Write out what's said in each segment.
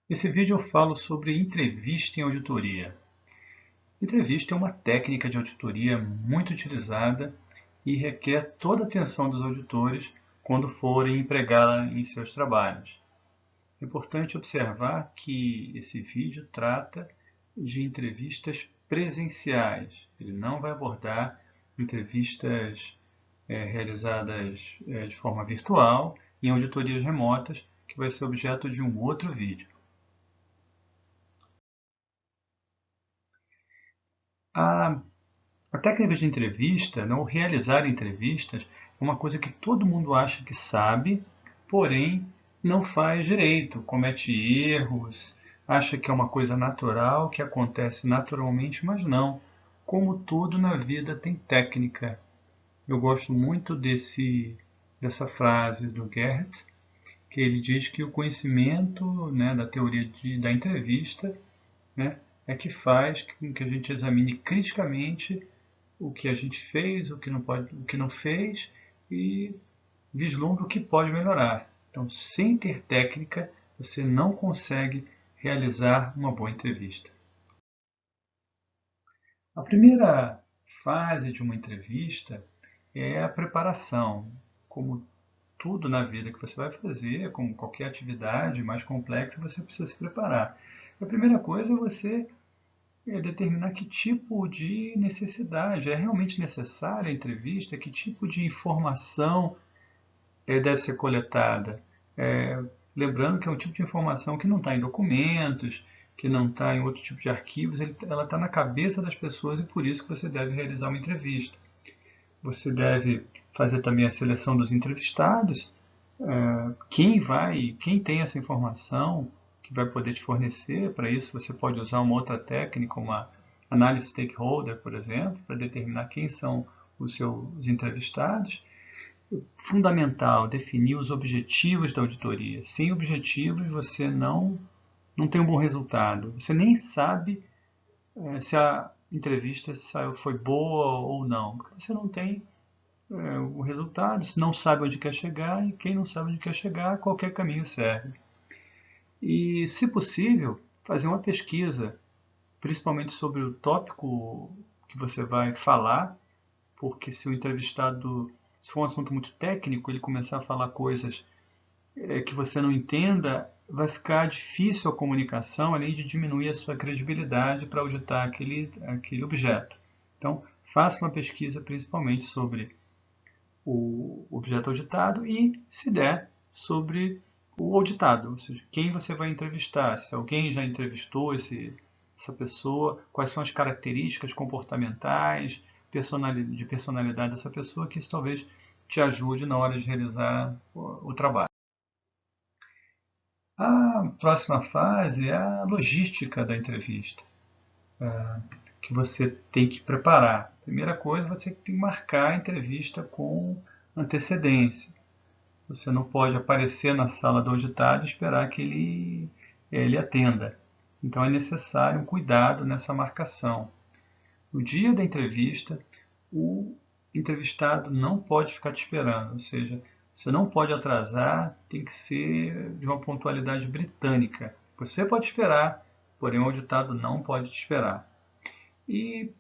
Nesse vídeo eu falo sobre entrevista em auditoria. Entrevista é uma técnica de auditoria muito utilizada e requer toda a atenção dos auditores quando forem empregá-la em seus trabalhos. É importante observar que esse vídeo trata de entrevistas presenciais. Ele não vai abordar entrevistas realizadas de forma virtual em auditorias remotas, que vai ser objeto de um outro vídeo. A A técnica de entrevista, não realizar entrevistas, é uma coisa que todo mundo acha que sabe, porém não faz direito, comete erros, acha que é uma coisa natural, que acontece naturalmente, mas não. Como tudo na vida tem técnica. Eu gosto muito dessa frase do Gerhardt, que ele diz que o conhecimento, né, da teoria da entrevista, né, é que faz com que a gente examine criticamente o que a gente fez, o que não fez e vislumbra o que pode melhorar. Então, sem ter técnica, você não consegue realizar uma boa entrevista. A primeira fase de uma entrevista é a preparação. Como tudo na vida que você vai fazer, como qualquer atividade mais complexa, você precisa se preparar. A primeira coisa é você determinar que tipo de necessidade é realmente necessária a entrevista, que tipo de informação deve ser coletada. É, lembrando que é um tipo de informação que não está em documentos, que não está em outro tipo de arquivos, ela está na cabeça das pessoas e por isso que você deve realizar uma entrevista. Você deve fazer também a seleção dos entrevistados, quem tem essa informação que vai poder te fornecer. Para isso você pode usar uma outra técnica, uma análise stakeholder, por exemplo, para determinar quem são os seus entrevistados. Fundamental definir os objetivos da auditoria. Sem objetivos você não tem um bom resultado. Você nem sabe se a entrevista foi boa ou não, porque você não tem o resultado, se não sabe onde quer chegar, e quem não sabe onde quer chegar, qualquer caminho serve. E, se possível, fazer uma pesquisa, principalmente sobre o tópico que você vai falar, porque se o entrevistado, se for um assunto muito técnico, ele começar a falar coisas que você não entenda, vai ficar difícil a comunicação, além de diminuir a sua credibilidade para auditar aquele objeto. Então, faça uma pesquisa principalmente sobre o objeto auditado e, se der, sobre o auditado, ou seja, quem você vai entrevistar, se alguém já entrevistou essa pessoa, quais são as características comportamentais, de personalidade dessa pessoa, que isso talvez te ajude na hora de realizar o trabalho. A próxima fase é a logística da entrevista, que você tem que preparar. Primeira coisa, você tem que marcar a entrevista com antecedência. Você não pode aparecer na sala do auditado e esperar que ele atenda. Então é necessário um cuidado nessa marcação. No dia da entrevista, o entrevistado não pode ficar te esperando, ou seja, você não pode atrasar, tem que ser de uma pontualidade britânica. Você pode esperar, porém o auditado não pode te esperar. E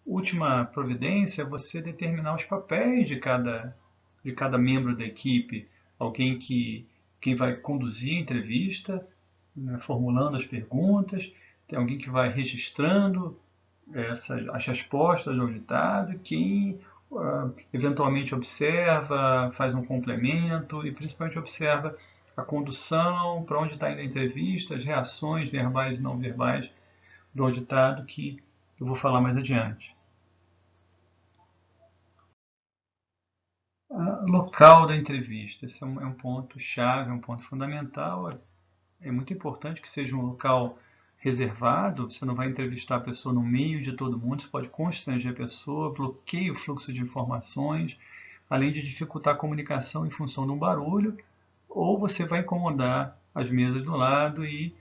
última providência é você determinar os papéis de cada membro da equipe, alguém quem vai conduzir a entrevista, né, formulando as perguntas, tem alguém que vai registrando as respostas do auditado, quem eventualmente observa, faz um complemento e principalmente observa a condução, para onde está indo a entrevista, as reações verbais e não verbais do auditado, que eu vou falar mais adiante. Local da entrevista, esse é um ponto chave, é um ponto fundamental. É muito importante que seja um local reservado. Você não vai entrevistar a pessoa no meio de todo mundo, isso pode constranger a pessoa, bloqueia o fluxo de informações, além de dificultar a comunicação em função de um barulho, ou você vai incomodar as mesas do lado e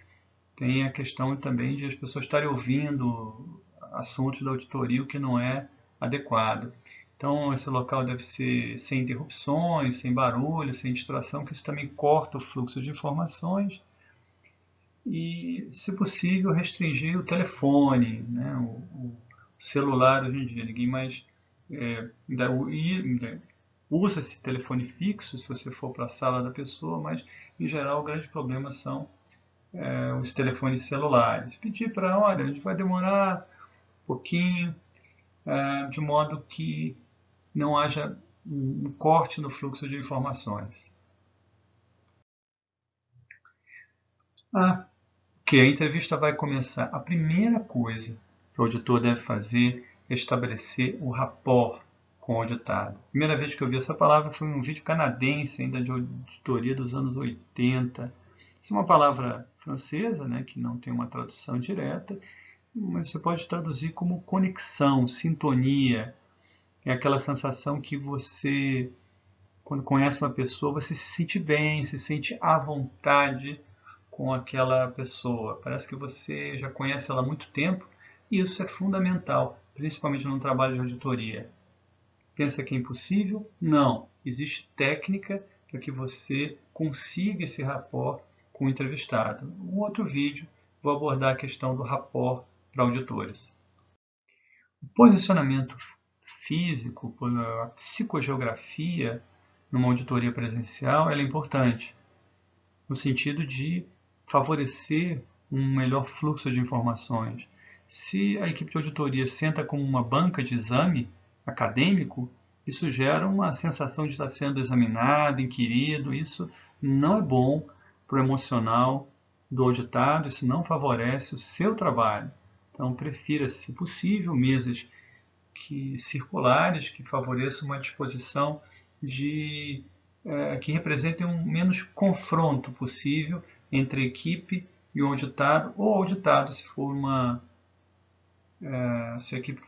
tem a questão também de as pessoas estarem ouvindo assuntos da auditoria, o que não é adequado. Então, esse local deve ser sem interrupções, sem barulho, sem distração, que isso também corta o fluxo de informações. e, se possível, restringir o telefone, né, o celular hoje em dia. Ninguém mais usa esse telefone fixo se você for para a sala da pessoa, mas, em geral, o grande problema são os telefones celulares. Pedir para, olha, a gente vai demorar um pouquinho, de modo que não haja um corte no fluxo de informações. Que a entrevista vai começar. A primeira coisa que o auditor deve fazer é estabelecer o rapport com o auditado. A primeira vez que eu vi essa palavra foi em um vídeo canadense, ainda de auditoria dos anos 80. Isso é uma palavra francesa, né, que não tem uma tradução direta, mas você pode traduzir como conexão, sintonia. É aquela sensação que você, quando conhece uma pessoa, você se sente bem, se sente à vontade com aquela pessoa. Parece que você já conhece ela há muito tempo e isso é fundamental, principalmente no trabalho de auditoria. Pensa que é impossível? Não. Existe técnica para que você consiga esse rapport com o entrevistado. Um outro vídeo vou abordar a questão do rapport para auditores. O posicionamento físico, a psicogeografia numa auditoria presencial, ela é importante, no sentido de favorecer um melhor fluxo de informações. Se a equipe de auditoria senta como uma banca de exame acadêmico, isso gera uma sensação de estar sendo examinado, inquirido. Isso não é bom para o emocional do auditado, isso não favorece o seu trabalho. Então, prefira, se possível, mesas circulares que favoreçam uma disposição que representem um menos confronto possível entre a equipe e o auditado, ou auditado, se for se a equipe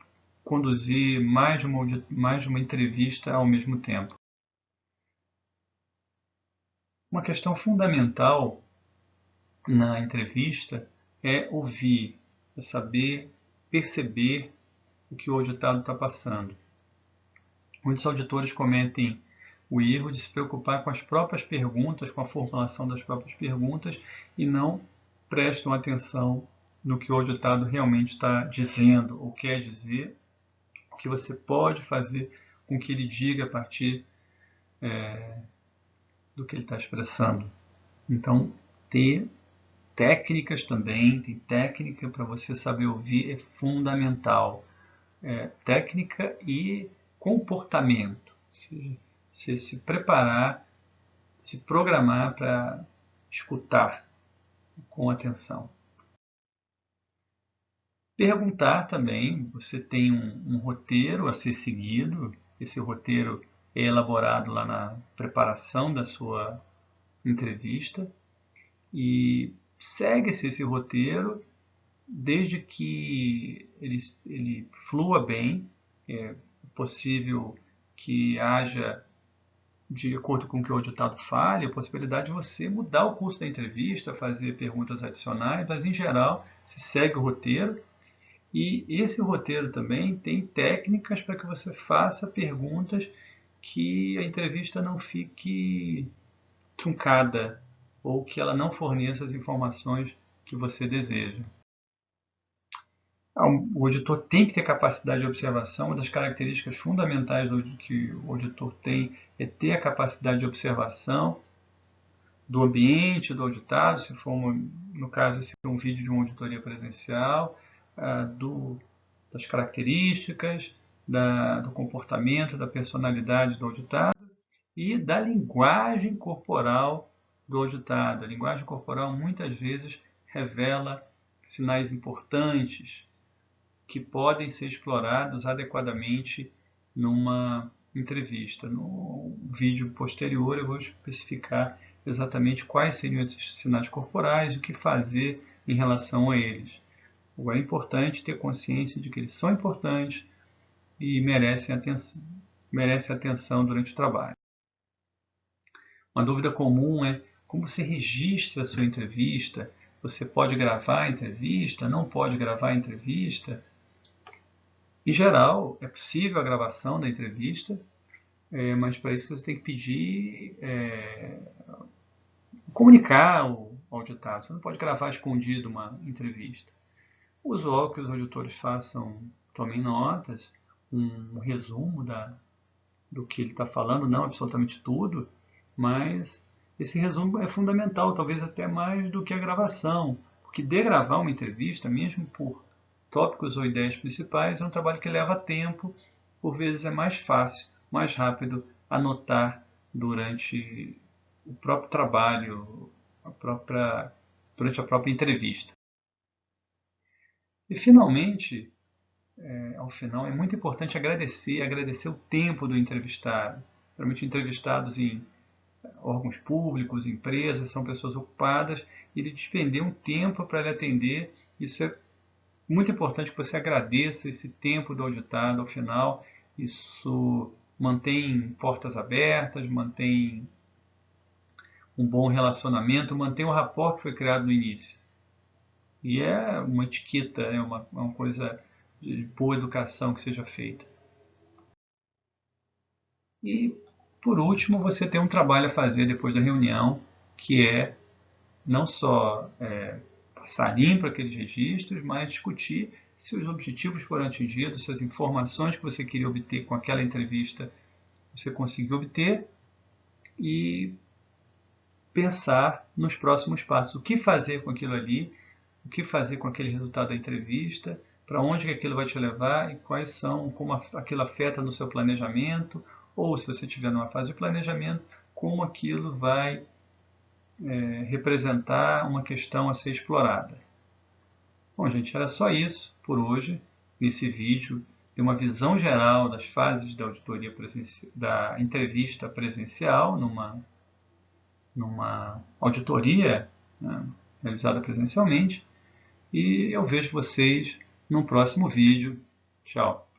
conduzir mais de uma entrevista ao mesmo tempo. Uma questão fundamental na entrevista é ouvir, é saber perceber o que o auditado está passando. Muitos auditores cometem o erro de se preocupar com as próprias perguntas, com a formulação das próprias perguntas, e não prestam atenção no que o auditado realmente está dizendo ou quer dizer, o que você pode fazer com que ele diga a partir do que ele está expressando. Então, ter técnicas também, tem técnica para você saber ouvir, é fundamental. Técnica e comportamento. Se preparar, se programar para escutar com atenção. Perguntar também, você tem um roteiro a ser seguido, esse roteiro é elaborado lá na preparação da sua entrevista e segue-se esse roteiro desde que ele flua bem. É possível que haja, de acordo com o que o auditado fale, a possibilidade de você mudar o curso da entrevista, fazer perguntas adicionais, mas em geral se segue o roteiro. E esse roteiro também tem técnicas para que você faça perguntas que a entrevista não fique truncada ou que ela não forneça as informações que você deseja. O auditor tem que ter capacidade de observação. Uma das características fundamentais que o auditor tem é ter a capacidade de observação do ambiente do auditado, se for, no caso, esse é um vídeo de uma auditoria presencial, das características, do comportamento, da personalidade do auditado e da linguagem corporal do auditado. A linguagem corporal muitas vezes revela sinais importantes que podem ser explorados adequadamente numa entrevista. No vídeo posterior eu vou especificar exatamente quais seriam esses sinais corporais e o que fazer em relação a eles. Agora é importante ter consciência de que eles são importantes e merecem atenção durante o trabalho. Uma dúvida comum é como você registra a sua entrevista. Você pode gravar a entrevista? Não pode gravar a entrevista? Em geral, é possível a gravação da entrevista, mas para isso você tem que pedir, comunicar auditado. Você não pode gravar escondido uma entrevista. O usual que os auditores façam, tomem notas, um resumo do que ele está falando, não absolutamente tudo, mas esse resumo é fundamental, talvez até mais do que a gravação, porque degravar uma entrevista, mesmo por tópicos ou ideias principais, é um trabalho que leva tempo, por vezes é mais fácil, mais rápido anotar durante o próprio trabalho, durante a própria entrevista. E finalmente, ao final, é muito importante agradecer o tempo do entrevistado. Geralmente entrevistados em órgãos públicos, empresas, são pessoas ocupadas, e ele despender um tempo para lhe atender. Isso é muito importante que você agradeça esse tempo do auditado ao final. Isso mantém portas abertas, mantém um bom relacionamento, mantém o rapport que foi criado no início. E é uma etiqueta, é uma coisa de boa educação que seja feita. E, por último, você tem um trabalho a fazer depois da reunião, que é não só passar limpo aqueles registros, mas discutir se os objetivos foram atingidos, se as informações que você queria obter com aquela entrevista você conseguiu obter, e pensar nos próximos passos. O que fazer com aquilo ali, o que fazer com aquele resultado da entrevista, para onde que aquilo vai te levar e quais são, como aquilo afeta no seu planejamento, ou se você estiver numa fase de planejamento, como aquilo vai representar uma questão a ser explorada. Bom, gente, era só isso por hoje. Nesse vídeo, de uma visão geral das fases da auditoria da entrevista presencial, numa auditoria, né, realizada presencialmente. E eu vejo vocês no próximo vídeo. Tchau!